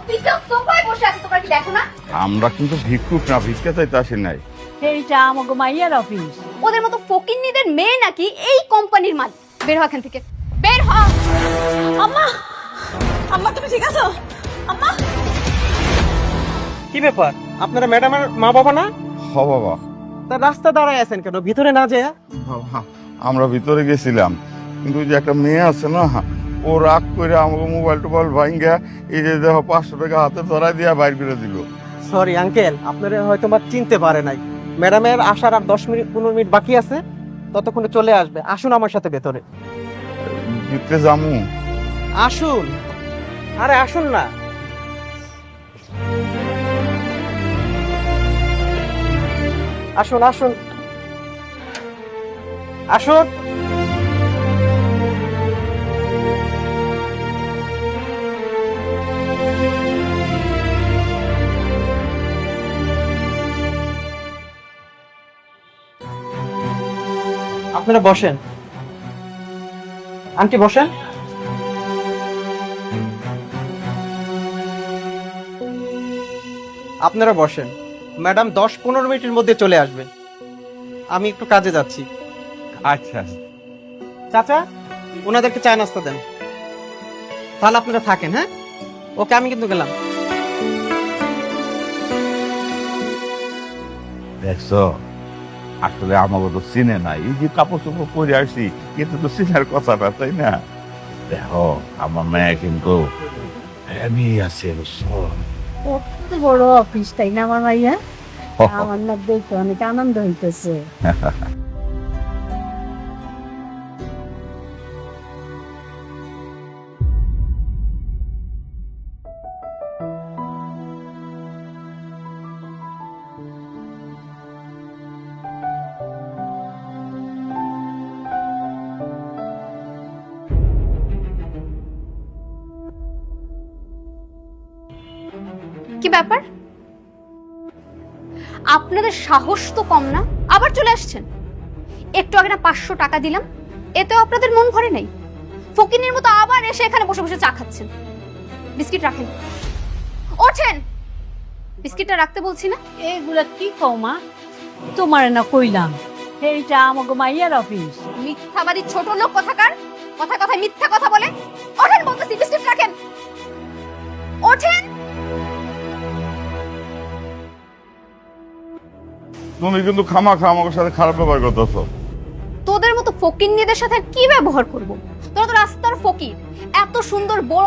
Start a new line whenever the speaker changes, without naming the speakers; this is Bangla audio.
অফিসের সোফায় বসে আছে, তোমরা কি দেখো না?
আমরা কিন্তু ভিক্ষুক না, ভিক্ষা চাইতে আসি নাই।
এইটা আমাকে মাইয়ার অফিস।
ওদের মতো ফকিন্নিদের মেয়ে নাকি এই কোম্পানির মালিক। বের হ এখান থেকে, বের হ।
আম্মা, আম্মা তুমি ঠিক আছো? আম্মা,
কি ব্যাপার, আপনারা ম্যাডামের মা বাবা না?
হ বাবা,
তা রাস্তা দাঁড়ায় আছেন কেন, ভিতরে না যায়?
বাবা, আমরা ভিতরে গেছিলাম, কিন্তু ওই যে একটা মেয়ে আছে না, ও রাগ করে আমাকে মোবাইল টোবাইল ভাঙ্গা এই যে দেখো 500 টাকা হাতে ধরাই দিয়া বাইর করে দিল।
সরি আঙ্কেল, আপনারা হয়তো বা চিনতে পারে নাই। ম্যাডামের আসার আর 10-15 মিনিট বাকি আছে, ততক্ষণে চলে আসবে। আসুন আমার সাথে ভেতরে,
ভিতরে যামু।
আসুন। আরে আসুন না। আসুন আসুন আসুন। আপনারা বসেন, আন্টি বসেন। আপনারা বসেন, ম্যাডাম 10-15 মিনিটের মধ্যে চলে আসবে। আমি একটু কাজে যাচ্ছি।
আচ্ছা,
চাচা, ওনাদেরকে চা নাস্তা দেন। তাহলে আপনারা থাকেন। হ্যাঁ, ওকে, আমি কিন্তু গেলাম।
দেখছো, আসলে আমাকে তো চিনে নাই। এই যে কাপড় চোপড় পরে আসি, কিন্তু তো চিনার কথা না, তাই না? দেখো, আমার মেয়ে কিন্তু আমি আছে, বুঝছো?
কত বড় অফিস, তাই না আমার মাইয়া? আমার না দেখতে অনেক আনন্দ হইতেছে।
কি ব্যাপার, আপনাদের সাহস তো কম না? আবার চলে আসছেন। একটু আগে না 500 টাকা দিলাম, এতেও আপনাদের মন ভরে নাই। ফকিনের মতো আবার এসে এখানে বসে বসে চা খাচ্ছেন। বিস্কিট রাখেন, ওঠেন। বিস্কিটটা রাখতে বলছি না?
এগুলা কি কও মা? তোমার না কইলাম এইটা আমাকে মাইয়ার অফিস।
মিথ্যাবাদী ছোট লোক কোথাকার, কথায় কথায় মিথ্যা কথা বলে। ওঠেন বলতেছি, বিস্কিট রাখেন, ওঠেন।
তুমি কিন্তু খামাখা আমার সাথে খারাপ ব্যবহার করতেছো।
তোদের মতো ফকিন্নিদের সাথে আর কি ব্যবহার করব? তোরা তো রাস্তার ফকির। এত সুন্দর বড়